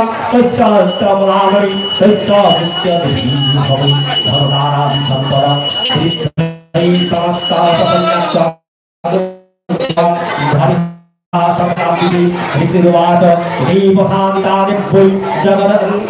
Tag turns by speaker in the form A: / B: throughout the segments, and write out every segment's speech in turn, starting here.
A: तस्यास्तमनामणि तस्यादित्यभिः धर्मदानां सम्पदं श्रीयै समस्तासपन्नश्च धर्मासपनामिति ऋषिर्वाच देवसानितानि भुइ जगदन्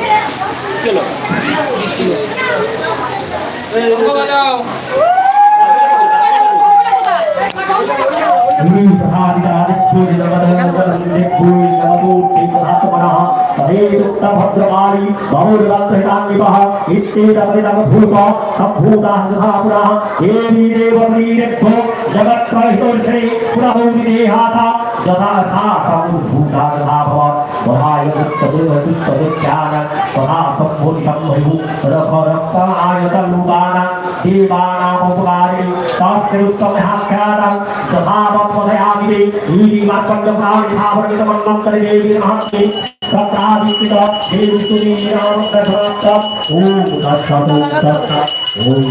A: भद्रकाली बहुलक्षितान्वितः इत्येतपरिणमभूत सम्भूतान्धापुरः देवी देववीरेभ्यो जगत्प्रहितोषणे पुरभूतिदेहाता यथा सा सम्भूता तथा भव वहाय तद्वदुत्तदुत्यान तथा सम्भूतिसम्भयु रखरक्षायतल्लुकाना देवानामुपकारिणि तास्तिरुत्तमहाख्यातं यथावत्पथयामिते ईदि मार्कण्डप्राणिधावरणितमन्वन्तरि देवी महत्ते सत्रादिष्टित देवस्तुति रामकृष्णस्य ॐ तत्सत् ॐ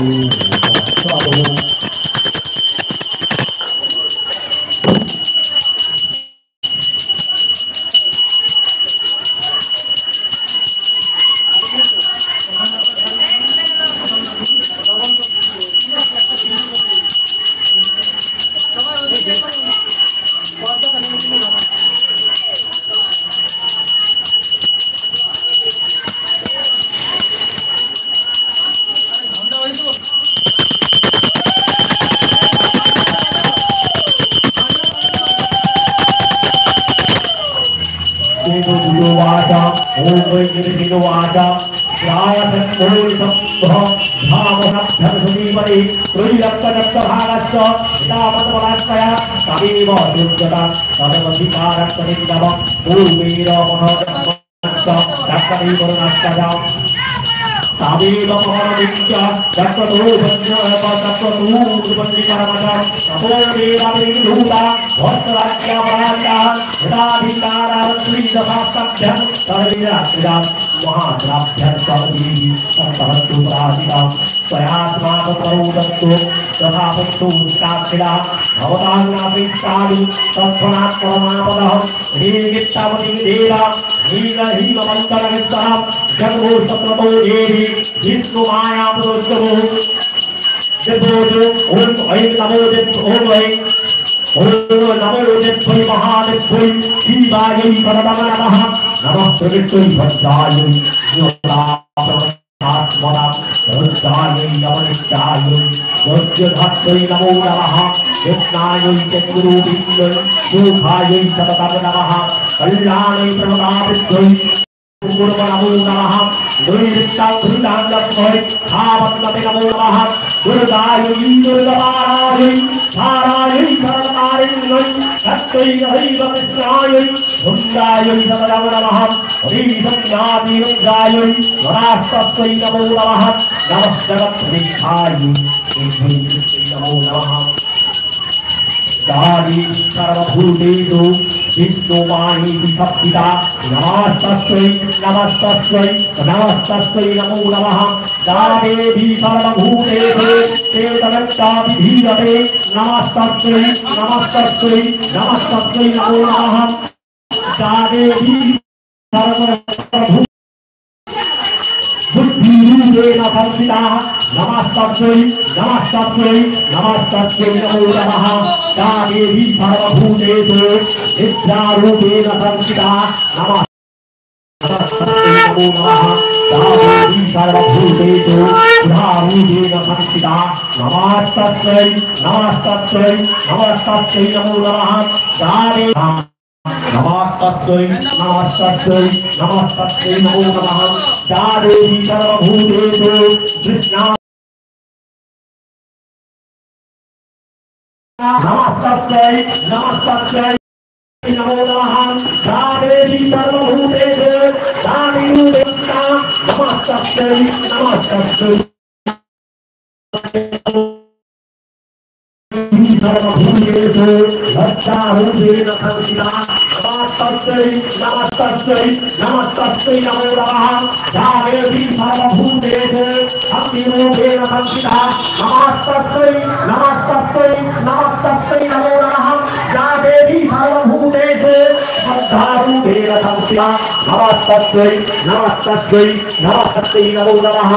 A: सर्वभूतेषु विष्णुवाणी विभक्तिता नमस्तस्यै नमस्तस्यै नमस्तस्यै नमो नमः दादेवी सर्वभूतेषु चेतनश्चाभिधीयते नमस्तस्यै नमस्तस्यै नमस्तस्यै नमो नमः दादेवी सर्वभूतेषु बुद्धिरूपेण संस्थिता नमस्तस्यै नमस्तस्यै नमस्तस्यै नमो नमः दादेवी सर्वभूतेषु विद्यारूपेण संस्थिता नमस्तस्यै नमो नमः दादेवी सर्वभूतेषु बुद्धारूपेण संस्थिता नमस्तस्यै नमस्तस्यै नमस्तस्यै नमो नमः दादेवी नमस्तस्यै नमस्तस्यै नमस्तस्यै नमो नमः दादेवी सर्वभूतेषु कृष्णा नमस्तस्यै नमस्तस्यै नमो नमः दादेवी सर्वभूतेषु दानीरूपेण नमस्तस्यै नमस्तस्यै सर्वभूतेषु भक्तारूपेण संस्थिता नमस्तस्यै नमस्तस्यै नमस्तस्यै नमो नमः दादेवी सर्वभूतेषु भक्तिरूपेण संस्थिता नमस्तस्यै नमस्तस्यै नमस्तस्यै नमो नमः दादेवी सर्वभूतेषु श्रद्धारूपेण संस्थिता नमस्तस्यै नमस्तस्यै नमस्तस्यै नमो नमः।